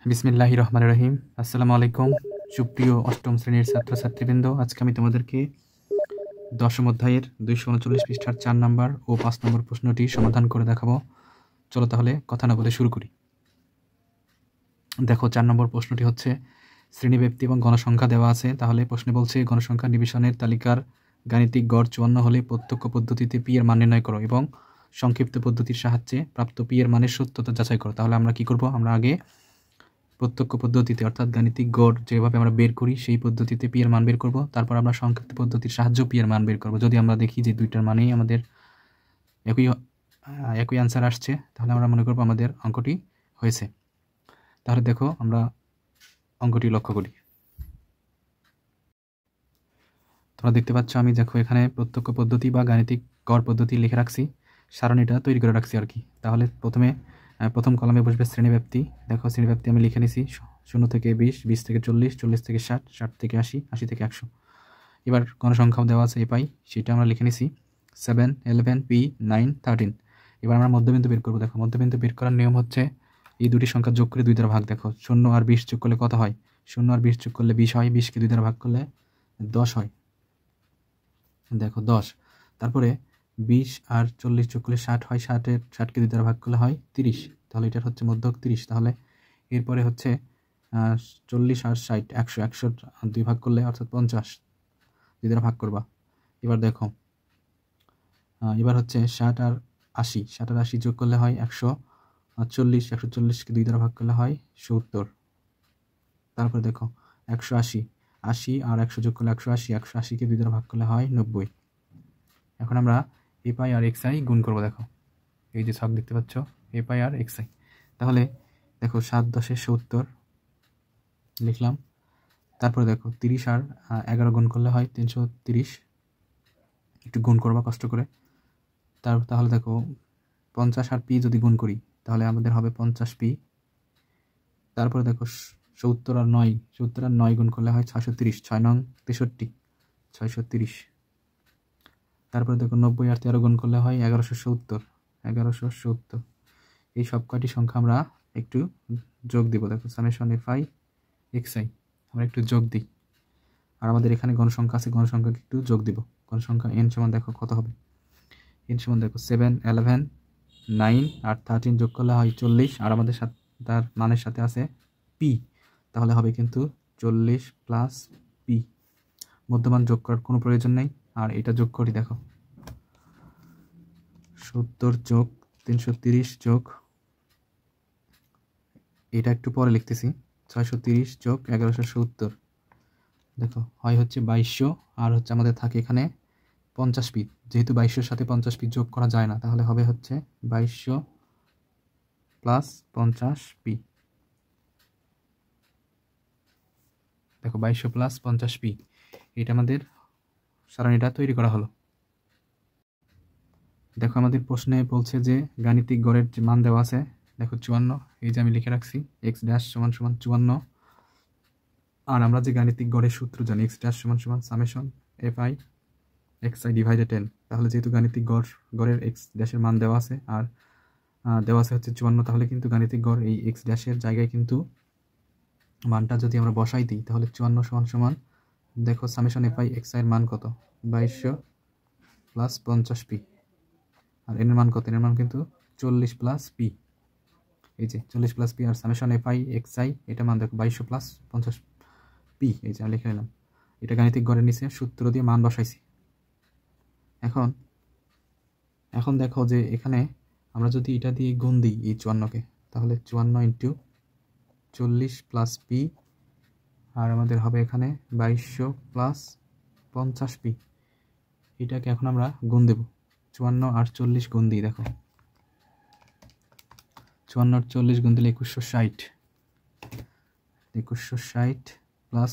বিসমিল্লাহির রহমানির রহিম। আসসালামু আলাইকুম সুপ্রিয় অষ্টম শ্রেণীর ছাত্রছাত্রীবৃন্দ। আজকে আমি তোমাদেরকে দশম অধ্যায়ের 239 পৃষ্ঠার 4 নম্বর ও 5 নম্বর প্রশ্নটি সমাধান করে দেখাবো। চলো তাহলে কথা না বলে শুরু করি। দেখো 4 নম্বর প্রশ্নটি হচ্ছে শ্রেণীব্যাপ্তি এবং গণসংখ্যা দেওয়া আছে। তাহলে প্রশ্নে বলছে গণসংখ্যা নিবেশনের তালিকার গাণিতিক গড় 54 হলে প্রত্যক্ষ পদ্ধতিতে পি এর মান নির্ণয় করো এবং সংক্ষিপ্ত পদ্ধতির সাহায্যে প্রাপ্ত পি এর মানের সত্যতা যাচাই করো। তাহলে আমরা কি করব? আমরা আগে প্রত্যক্ষ পদ্ধতিতে অর্থাৎ গাণিতিক গড় যেভাবে আমরা বের করি সেই পদ্ধতিতে পি এর মান বের করব। তারপর আমরা সংক্ষিপ্ত পদ্ধতির সাহায্যে পি এর মান বের করব। যদি আমরা দেখি যে দুইটার মানেই আমাদের একই আনসার আসছে, তাহলে আমরা মনে করব আমাদের অঙ্কটি হয়েছে। তাহলে দেখো আমরা অঙ্কটি লক্ষ্য করি। তোমরা দেখতে পাচ্ছ আমি দেখো এখানে প্রত্যক্ষ পদ্ধতি বা গাণিতিক গড় পদ্ধতি লিখে রাখছি, সারণীটা তৈরি করে রাখছি আর কি। তাহলে প্রথম কলামে বসবে শ্রেণীব্যাপ্তি। দেখো শ্রেণীব্যাপ্তি আমি লিখে নিছি 0 থেকে 20, 20 থেকে 40, 40 থেকে 60, 60 থেকে 80, 80 থেকে 100। এবার গণসংখ্যাও দেওয়া আছে এপাই, সেটা আমরা লিখে নিছি 7, 11, P, 9, 13। এবার আমরা মধ্যবিন্দু বের করবো। দেখো মধ্যবিন্দু বের করার নিয়ম হচ্ছে এই দুটি সংখ্যা যোগ করে 2 দ্বারা ভাগ। দেখো 0 আর 20 যোগ করলে কত হয়? 0 আর 20 যোগ করলে 20 হয়, 20কে 2 দ্বারা ভাগ করলে 10 হয়। দেখো 10। তারপরে 20 আর 40 যোগ করলে 60 হয়, 60কে 2 দ্বারা ভাগ করলে হয় 30। তাহলে এটার হচ্ছে মধ্যক 30। তাহলে এরপরে হচ্ছে 40 আর 60, 100, 100 2 ভাগ করলে অর্থাৎ 50, 2 দ্বারা ভাগ করবা। এবার দেখো এবার হচ্ছে 60 আর 80, 60 আর 80 যোগ করলে হয় 140, 140কে 2 দ্বারা ভাগ করলে হয় 70। তারপরে দেখো 180, 80 আর 100 যোগ করলে 180, 180কে 2 দ্বারা ভাগ করলে হয় 90। এখন আমরা এ পাই আর এক্স আই গুণ করবো। দেখো এই যে ছক দেখতে পাচ্ছ, এ পাই আর এক্স আই। তাহলে দেখো 7 10 70 লিখলাম। তারপরে দেখো 30 আর 11 গুণ করলে হয় 330, একটু গুণ করবা কষ্ট করে। তাহলে দেখো 50 আর পি যদি গুণ করি তাহলে আমাদের হবে 50 পি। তারপরে দেখো 70 আর 9 গুণ করলে হয় 630, 6 নং 63, 630। তারপরে দেখো 90 আর 13 গুণ করলে হয় 1170। এই সব কয়টি সংখ্যা আমরা একটু যোগ দিব। দেখো summation F I X I আমরা একটু যোগ দিই। আর আমাদের এখানে গণসংখ্যা আছে, গণসংখ্যাকে একটু যোগ দিব। গণসংখ্যা এন সমান দেখো কত হবে? এন সমান দেখো 7, 11, 9 আর 13 যোগ করলে হয় 40। আর আমাদের সাথে তার মানের সাথে আছে পি, তাহলে হবে কিন্তু 40 প্লাস পি। মধ্যমান যোগ করার কোনো প্রয়োজন নেই। আর এটা যোগ করি, দেখো 70 যোগ 330 যোগ, এটা একটু পরে লিখতেছি, 630 যোগ 1170। দেখো হয় হচ্ছে 2200। আর হচ্ছে আমাদের থাকে এখানে 50 পি। যেহেতু 2200-র সাথে 50 পি যোগ করা যায় না, তাহলে হবে হচ্ছে 2200 প্লাস 50 পি। দেখো 2200 প্লাস 50 পি, এটা আমাদের সারণীটা তৈরি করা হলো। দেখো আমাদের প্রশ্নে বলছে যে গাণিতিক গড়ের যে মান দেওয়া আছে, দেখো 54। এই যে আমি লিখে রাখছি এক্স ড্যাশ সমান সমান 54। আর আমরা যে গাণিতিক গড়ের সূত্র জানি এক্স ড্যাশ সমান সমান summation F I X I divided 10। তাহলে যেহেতু গাণিতিক গড়ের এক্স ড্যাশের মান দেওয়া আছে আর দেওয়া আছে হচ্ছে 54, তাহলে কিন্তু গাণিতিক গড় এই এক্স ড্যাশের জায়গায় কিন্তু মানটা যদি আমরা বসাই দিই তাহলে 54 সমান সমান দেখো summation F I X I এর মান কত? 2200 প্লাস 50 পি। আর এর মান কত? এর মান কিন্তু 40 প্লাস পি। এই যে 40 প্লাস পি। আর summation F I X I এটা মান দেখো 2200 প্লাস 50 পি। এই যে লিখে নিলাম, এটা গাণিতিক গড়ের নিচে সূত্র দিয়ে মান বসাইছি। এখন দেখো যে এখানে আমরা যদি এটা দিয়ে গুণ দিই এই 54কে, তাহলে 54 ইন্টু 40 প্লাস পি। আর আমাদের হবে এখানে 2200 প্লাস 50 পি। এটাকে এখন আমরা গুণ দেব। 54 আর 40 গুণ দিই। দেখো 54 আর 40 গুণ দিলে 2160 প্লাস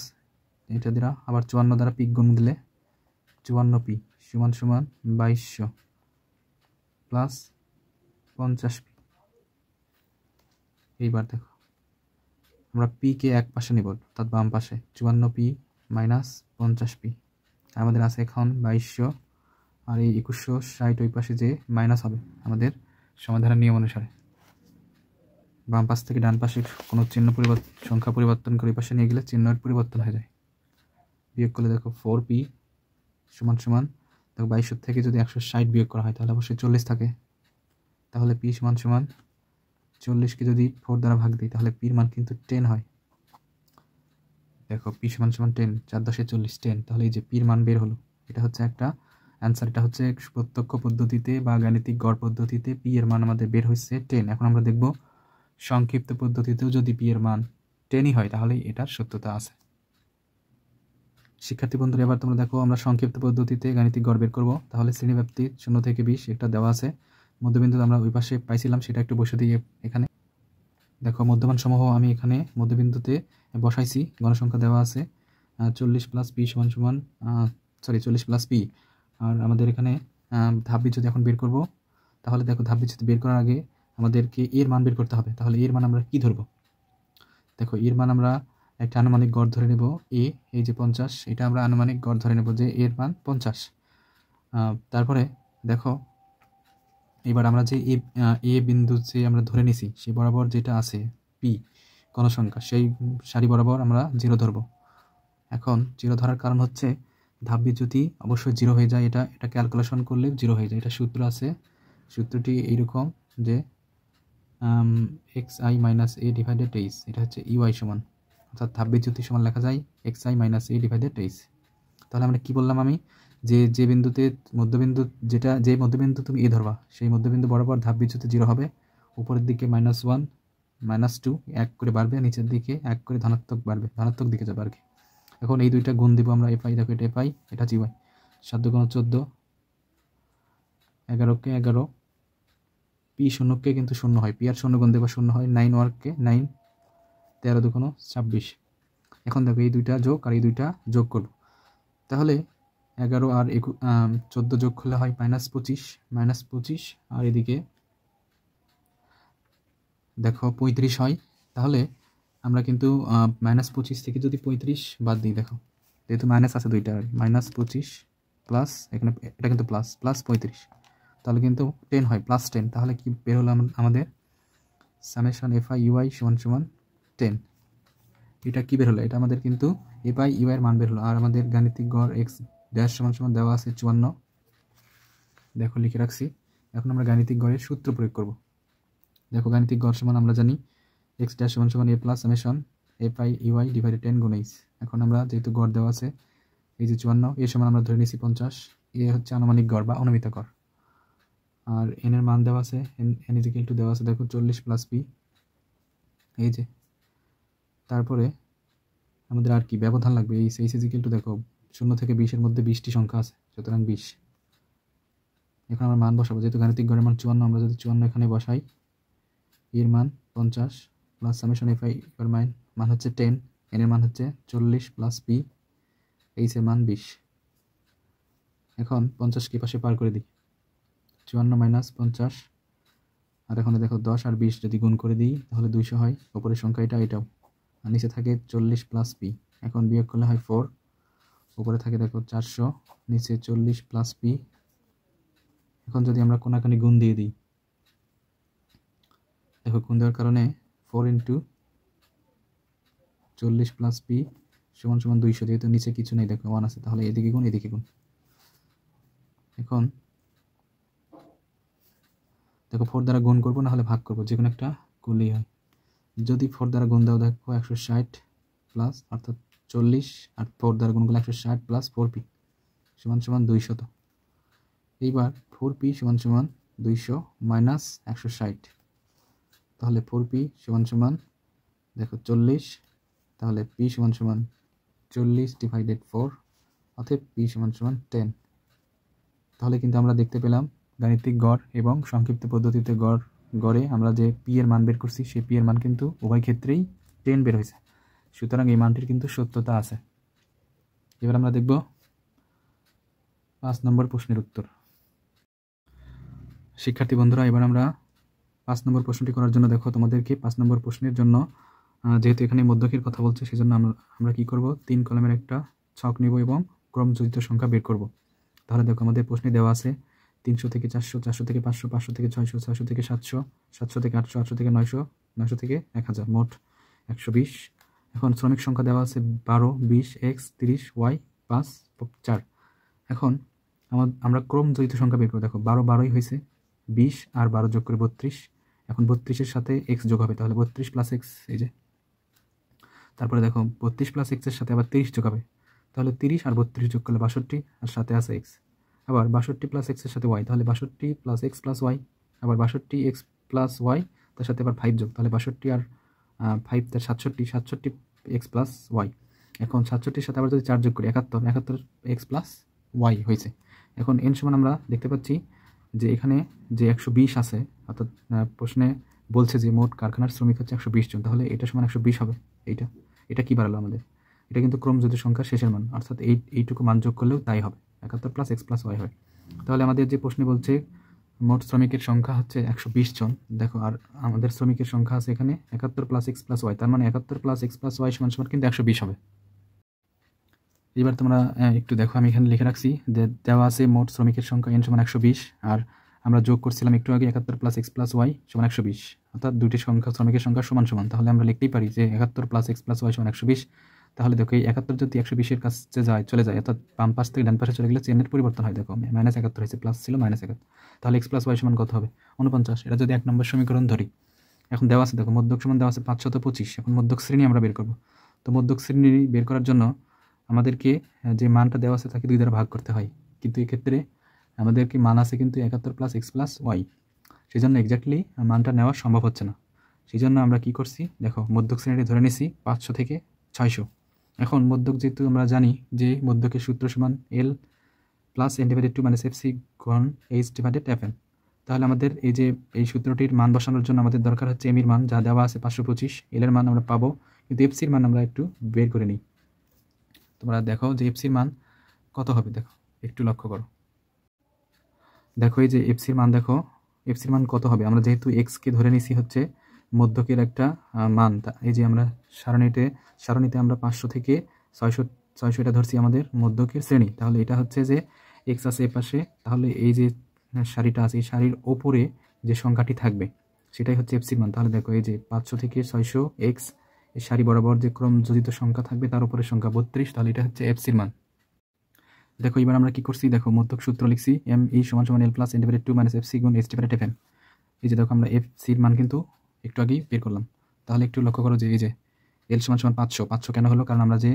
এটা দ্বারা আবার 54 দ্বারা পি গুণ দিলে 54 পি সমান সমান 2200 প্লাস 50 পি। এইবার দেখো আমরা পিকে এক পাশে নেব, অর্থাৎ বাম পাশে 54 পি মাইনাস 50 পি। আমাদের আছে এখন 2200 আর এই 2160 ওই পাশে যে মাইনাস হবে আমাদের সমাধানের নিয়ম অনুসারে। বাম পাশ থেকে ডান পাশের কোনো চিহ্ন সংখ্যা পরিবর্তন করে পাশে নিয়ে গেলে চিহ্নের পরিবর্তন হয়ে যায়। বিয়োগ করলে দেখো 4p সমান সমান দেখো 22 থেকে যদি 160 বিয়োগ করা হয় তাহলে অবশ্যই 40 থাকে। তাহলে p সমান সমান 40কে যদি 4 দ্বারা ভাগ দিই তাহলে পির মান কিন্তু 10 হয়। দেখো p সমান সমান 10, 4 10 40, 10। তাহলে এই যে পির মান বের হলো। এটা হচ্ছে একটা অ্যান্সার। এটা হচ্ছে প্রত্যক্ষ পদ্ধতিতে বা গাণিতিক গড় পদ্ধতিতে পি এর মান আমাদের বের হয়েছে 10। এখন আমরা দেখব সংক্ষিপ্ত পদ্ধতিতেও যদি পি এর মান 10ই হয় তাহলে এটার সত্যতা আছে। শিক্ষার্থী বন্ধুরা, এবার তোমরা দেখো আমরা সংক্ষিপ্ত পদ্ধতিতে গাণিতিক গড় বের করব। তাহলে শ্রেণীব্যাপ্তি 0 থেকে 20 একটা দেওয়া আছে। মধ্যবিন্দু আমরা ওই পাশে পাইছিলাম, সেটা একটু বসে দিই এখানে। দেখো মধ্যমান সমূহ আমি এখানে মধ্যবিন্দুতে বসাইছি। গণসংখ্যা দেওয়া আছে 40 প্লাস পি সমান সমান 40 প্লাস পি। আর আমাদের এখানে ধাপ বিচ্যুতি এখন বের করব। তাহলে দেখো ধাপ বিচ্যুতি বের করার আগে আমাদেরকে এর মান বের করতে হবে। তাহলে এর মান আমরা কি ধরব? দেখো এর মান আমরা একটা আনুমানিক গড় ধরে নেব। এই যে 50, এটা আমরা আনুমানিক গড় ধরে নেব যে এর মান 50। তারপরে দেখো এবার আমরা যে এ বিন্দু যে আমরা ধরে নিছি সেই বরাবর যেটা আছে পি গণসংখ্যা, সেই সারি বরাবর আমরা 0 ধরব। এখন 0 ধরার কারণ হচ্ছে ধাপ বিচ্যুতি অবশ্যই 0 হয়ে যায়। এটা ক্যালকুলেশন করলে 0 হয়ে যায়। এটা সূত্র আছে, সূত্রটি এইরকম যে xi minus a divided h, এটা হচ্ছে ইউআই সমান, অর্থাৎ ধাপ বিচ্যুতি সমান লেখা যায় xi minus a divided h। তাহলে আমরা কি বললাম আমি, যে বিন্দুতে মধ্যবিন্দু যে মধ্যবিন্দু তুমি এ ধরবা সেই মধ্যবিন্দু বরাবর ধাপ বিচ্যুতি 0 হবে। উপরের দিকে -1 -2 এক করে বাড়বে, নিচের দিকে এক করে ধনাত্মক বাড়বে, ধনাত্মক দিকে যাবে আর কি। এখন এই দুইটা গুণ দিব আমরা, এফআই দেখো এটা এফআই এটা জিওয়াই। 7 × 14, 11কে 11, পি শূন্যকে কিন্তু 0 হয়, পি আর 0 গুণ দেবো 0 হয়। 9 ওয়ার্ককে 9, 13 × 2 = 26। এখন দেখো এই দুইটা যোগ আর এই দুইটা যোগ করব। তাহলে 11 আর 14 যোগ করলে হয় -25 আর এদিকে দেখো 35 হয়। তাহলে আমরা কিন্তু -25 থেকে যদি 35 বাদ দিই, দেখো যেহেতু মাইনাস আছে দুইটা, -25 প্লাস এখানে এটা কিন্তু প্লাস 35, তাহলে কিন্তু 10 হয়, +10। তাহলে কি বের হলো আমাদের সামেশন এফআই ইউআই সমান সমান 10। এটা কি বের হলো? এটা আমাদের কিন্তু এফআই ইউআই এর মান বের হলো। আর আমাদের গাণিতিক গড় x ড্যাশ সমান সমান দেওয়া আছে 54, দেখো লিখে রাখছি। এখন আমরা গাণিতিক গড়ের সূত্র প্রয়োগ করব। দেখো গাণিতিক গড় সমান আমরা জানি x ড্যাশ সমান সমান a plus summation F I U I divided 10 গুণ h। এখন আমরা যেহেতু গড় দেওয়া আছে এই যে 54, এর সমান আমরা ধরে নিয়েছি 50, এ হচ্ছে আনুমানিক গড় বা অনুমিত গড়। আর এন এর মান দেওয়া আছে, এন ইজ ইকুয়াল টু দেওয়া আছে দেখো 40 প্লাস পি, এই যে। তারপরে আমাদের আর কি ব্যবধান লাগবে, এই এইচ ইজ ইকুয়াল টু দেখো 0 থেকে 20 এর মধ্যে 20টি সংখ্যা আছে, সুতরাং 20। এখন আমরা মান বসাবো, যেহেতু গাণিতিক গড়ের মান 54, আমরা যদি 54 এখানে বসাই, এর মান 50 প্লাস সামেশন এফআই এর মান হচ্ছে 10, এন এর মান হচ্ছে 40 প্লাস পি, এইচ এর মান 20। এখন 50 কে পাশে পার করে দিই, 54 মাইনাস 50, আর এখানে দেখো 10 আর 20 যদি গুণ করে দিই তাহলে 200 হয়। উপরের সংখ্যা এটাও, আর নিচে থাকে 40 প্লাস পি। এখন বিয়োগ করলে হয় 4, উপরে থাকে দেখো 400, নিচে 40 প্লাস পি। এখন যদি আমরা কোনাকানি গুণ দিয়ে দিই, দেখো গুণ দেওয়ার কারণে 4 × 40 প্লাস পি সমান সমান 200, যেহেতু নিচে কিছু নেই দেখো 1 আছে, তাহলে এদিকে গুণ এদিকে গুণ। এখন দেখো 4 দ্বারা গুণ করবো না হলে ভাগ করবো, যে কোনো একটা করলেই হয়। যদি 4 দ্বারা গুণ দাও দেখো 160 প্লাস অর্থাৎ 40, আর 4 দ্বারা গুণ করলে 160 প্লাস 4p সমান সমান 200। এইবার 4p সমান সমান 200 মাইনাস 160, তাহলে 4p সমান সমান দেখো 40, তাহলে p সমান সমান 40 ডিভাইডেড 4, অতএব p সমান সমান 10। তাহলে কিন্তু আমরা দেখতে পেলাম গাণিতিক গড় এবং সংক্ষিপ্ত পদ্ধতিতে গড়ে আমরা যে পি এর মান বের করছি সেই পি এর মান কিন্তু উভয় ক্ষেত্রেই 10 বের হয়েছে, সুতরাং এই মানটির কিন্তু সত্যতা আছে। এবার আমরা দেখব 5 নম্বর প্রশ্নের উত্তর। শিক্ষার্থী বন্ধুরা, এবার আমরা 5 নম্বর প্রশ্নটি করার জন্য দেখো তোমাদেরকে 5 নম্বর প্রশ্নের জন্য যেহেতু এখানে মধ্যকের কথা বলছে সেজন্য আমরা কি করব, 3 কলামের একটা ছক নিব এবং ক্রমযোজিত সংখ্যা বের করব। তাহলে দেখো আমাদের প্রশ্নে দেওয়া আছে 300 থেকে 400, 400 থেকে 500, 500 থেকে 600, 600 থেকে 700, 700 থেকে 800, 800 থেকে 900, 900 থেকে 1000, মোট 120। এখন শ্রমিক সংখ্যা দেওয়া আছে 12, 20, x, 30, y, 5, 4। এখন আমরা ক্রম জড়িত সংখ্যা বের করব। দেখো 12 12ই হয়েছে, 20 আর 12 যোগ করে 32। এখন 32-এর সাথে x যোগ হবে, তাহলে 32 প্লাস x, এই যে। তারপরে দেখো 32 প্লাস x এর সাথে আবার 30 যোগ হবে, তাহলে 30 আর 32 যোগ করলে 62, আর সাথে আছে x। আবার 62 প্লাস x এর সাথে y, তাহলে 62 প্লাস x প্লাস y, আবার 62 x প্লাস y, তার সাথে আবার 5 যোগ, তাহলে 62 আর 5 তার 67, 67 x প্লাস y। এখন 67-এর সাথে আবার যদি 4 যোগ করি 71, 71 x প্লাস y হয়েছে। এখন n সমান আমরা দেখতে পাচ্ছি যে এখানে যে 120 আছে, অর্থাৎ প্রশ্নে বলছে যে মোট কারখানার শ্রমিক হচ্ছে 120 জন, তাহলে এটা সমান 120 হবে। এটা কি বাড়ালো আমাদের? এটা কিন্তু ক্রমজোড় সংখ্যার শেষের মান, অর্থাৎ এইটুকু মান যোগ করলেও তাই হবে, 71 প্লাস x প্লাস y হয়। তাহলে আমাদের যে প্রশ্নে বলছে মোট শ্রমিকের সংখ্যা হচ্ছে 120 জন, দেখো আর আমাদের শ্রমিকের সংখ্যা আছে এখানে 71 প্লাস x প্লাস y, তার মানে 71 প্লাস x প্লাস y সমান সমান কিন্তু 120 হবে। এবার তোমরা একটু দেখো, আমি এখানে লিখে রাখছি যে দেওয়া আছে মোট শ্রমিকের সংখ্যা n সমান 120, আর আমরা যোগ করছিলাম একটু আগে 71 প্লাস x প্লাস y সমান 120, অর্থাৎ দুটি সংখ্যা শ্রমিকের সংখ্যা সমান সমান। তাহলে আমরা লিখতেই পারি যে 71 প্লাস x প্লাস y সমান 120। তাহলে দেখো এই 71 যদি 120-এর কাছে চলে যায়, অর্থাৎ বাম পাশ থেকে ডান পাশে চলে গেলে চেনের পরিবর্তন হয়। দেখো -71 হয়েছে, প্লাস ছিল -71, তাহলে x প্লাস y সমান কত হবে? 49। এটা যদি 1 নম্বর সমীকরণ ধরি। এখন দেওয়া আছে, দেখো মধ্যক সমান দেওয়া আছে 525। এখন মধ্যক শ্রেণী আমরা বের করব। তো মধ্যক শ্রেণী বের করার জন্য আমাদেরকে যে মানটা দেওয়া আছে তাকে 2 দ্বারা ভাগ করতে হয়, কিন্তু এক্ষেত্রে আমাদেরকে মান আছে কিন্তু 71 প্লাস x প্লাস y, সেই জন্য এক্স্যাক্টলি মানটা নেওয়া সম্ভব হচ্ছে না। সেই জন্য আমরা কি করছি, দেখো মধ্যক শ্রেণীটি ধরে নিছি 500 থেকে 600। এখন মধ্যক যেহেতু আমরা জানি যে মধ্যকের সূত্র সমান L plus n/2 minus FC গুণ H/Fn, তাহলে আমাদের এই সূত্রটির মান বসানোর জন্য আমাদের দরকার হচ্ছে m এর মান, যা দেওয়া আছে 525, L এর মান আমরা পাবো, কিন্তু FC এর মান আমরা একটু বের করে নিই। তোমরা দেখো যে FC এর মান কত হবে, দেখো একটু লক্ষ্য করো। দেখো এই যে FC এর মান, দেখো FC এর মান কত হবে। আমরা যেহেতু x কে ধরে নিছি হচ্ছে মধ্যকের একটা মান, এই যে আমরা সারণীতে আমরা 500 থেকে 600 এটা ধরছি আমাদের মধ্যকের শ্রেণী, তাহলে এটা হচ্ছে যে x আছে এ পাশে, তাহলে এই যে সারিটা আছে এই সারির ওপরে যে সংখ্যাটি থাকবে সেটাই হচ্ছে FC এর মান। তাহলে দেখো এই যে 500 থেকে 600 x, এই সারি বরাবর যে ক্রমযোজিত সংখ্যা থাকবে তার উপরে সংখ্যা 32, তাহলে এটা হচ্ছে FC এর মান। দেখো এবার আমরা কি করছি, দেখো মধ্যক সূত্র লিখছি ME = L plus n/2 minus FC গুণ H/Fn। এই যে দেখো আমরা FC এর মান কিন্তু একটু আগেই বের করলাম। তাহলে একটু লক্ষ্য করো যে এই যে L = 500 কেন হলো, কারণ আমরা যে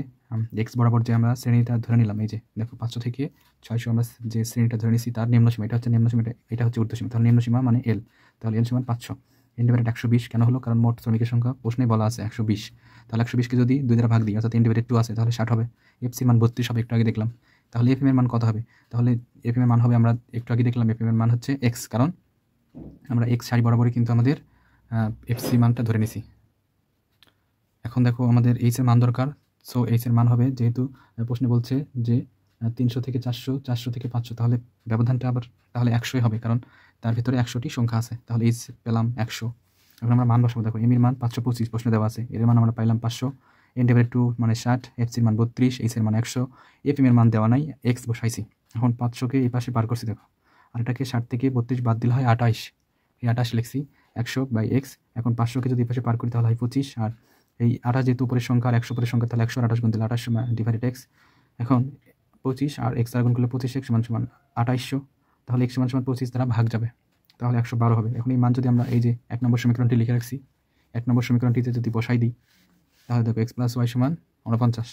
x বরাবর যে আমরা শ্রেণীটা ধরে নিলাম, এই যে দেখো 500 থেকে 600 আমরা যে শ্রেণীটা ধরে নিছি তার নিম্ন সীমা, এটা হচ্ছে নিম্ন সীমা, এটা হচ্ছে ঊর্ধ্ব সীমা, তাহলে নিম্ন সীমা মানে L, তাহলে L = 500। n/120 কেন হলো, কারণ মোট শ্রমিকের সংখ্যা প্রশ্নে বলা আছে 120, তাহলে 120-কে যদি 2 দ্বারা ভাগ দিই, অর্থাৎ n/2 আছে, তাহলে 60 হবে। FC এর মান 32 হবে, একটু আগে দেখলাম। তাহলে FM এর মান কত হবে? তাহলে FM এর মান হবে, আমরা একটু আগে দেখলাম FM এর মান হচ্ছে x, কারণ আমরা x সারি বরাবরই কিন্তু আমাদের FC মানটা ধরে নিছি। এখন দেখো আমাদের h এর মান দরকার, সো h এর মান হবে, যেহেতু প্রশ্নে বলছে যে 300 থেকে 400, 400 থেকে 500, তাহলে ব্যবধানটা আবার তাহলে 100ই হবে, কারণ তার ভিতরে 100টি সংখ্যা আছে, তাহলে h পেলাম 100। এখন আমরা মান বসাবো। দেখো m এর মান 525 প্রশ্নে দেওয়া আছে, এর মান আমরা পাইলাম 500, n/2 মানে 60, FC এর মান 32, h এর মান 100, FM এর মান দেওয়া নাই, x বসাইছি। এখন 500-কে এই পাশে পার করছি, দেখো আর এটাকে 60 থেকে 32 বাদ দিলে হয় 28, এই 28 লিখছি 100/x। এখন 500-কে যদি এই পাশে পার করি তাহলে হয় 25, আর এই 28 যেহেতু উপরের সংখ্যা আর 100 উপরের সংখ্যা, তাহলে 100 আর 28 গুণ দিলে 28/x। এখন 25 আর x দ্বারা গুণ করলে 25x = 2800, তাহলে x = 25 দ্বারা ভাগ যাবে, তাহলে 112 হবে। এখন এই মান যদি আমরা এই যে 1 নম্বর সমীকরণটি লিখে রাখছি, 1 নম্বর সমীকরণটিতে যদি বসাই দিই, তাহলে দেখো x + y = 49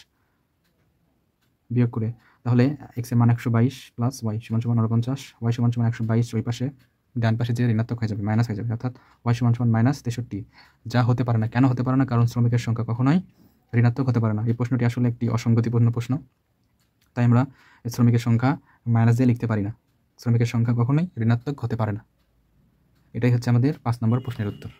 বিয়োগ করে, তাহলে x এর মান 122 প্লাস y = 49, y = 122, ওই পাশে ডান পাশে যে ঋণাত্মক হয়ে যাবে, মাইনাস হয়ে যাবে, অর্থাৎ y = -63, যা হতে পারে না। কেন হতে পারে না? কারণ শ্রমিকের সংখ্যা কখনোই ঋণাত্মক হতে পারে না। এই প্রশ্নটি আসলে একটি অসঙ্গতিপূর্ণ প্রশ্ন, তাই আমরা শ্রমিকের সংখ্যা মাইনাস দিয়ে লিখতে পারি না। শ্রমিকের সংখ্যা কখনোই ঋণাত্মক হতে পারে না। এটাই হচ্ছে আমাদের 5 নম্বর প্রশ্নের উত্তর।